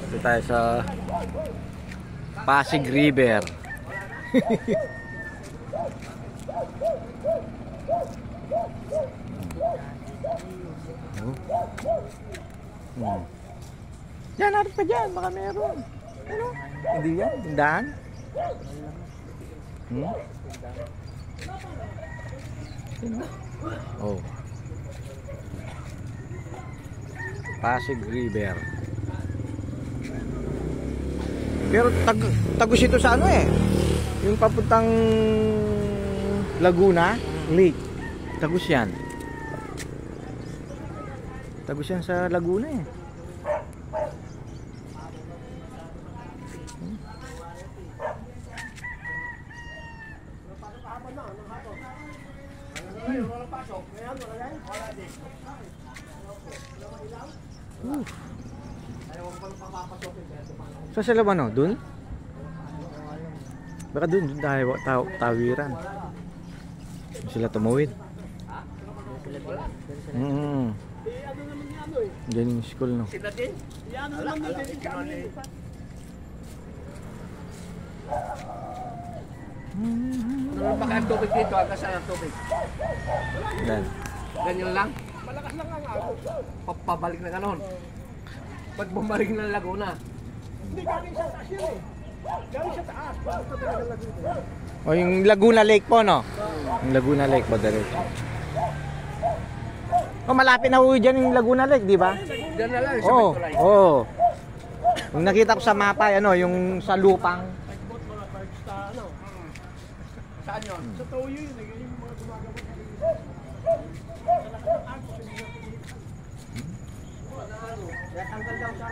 Ito tayo sa Pasig River. Yan, harap ka dyan, baka meron. Ano? Hindi yan, tindahan. Oh. Pasig River. Pero tagus ito sa ano eh. Yung papuntang Laguna Lake. Tagus yan. Tagus yan sa Laguna eh. So sila ba no? Dun? Baka dun tayo tawiran. Sila tumawid. Diyan yung school no. Sila din? Yan naman din kami. Ano ba kaya tubig dito? Hanggang saan ang tubig? Dan. Ganyan lang? Malakas lang ang ako. Pabalik na ganon. Pag bumalik ng Laguna. Hindi galing sa taas yun eh. Galing sa taas. O yung Laguna Lake po no? Yung Laguna Lake po diretso. Oh, malapit na uwi dyan yung Laguna Lake, di ba? Diyan na lang sa Metro. Oo. Yung nakita ko sa mapa, ano, yung sa lupang. Saan yun? Sa Toyo yun.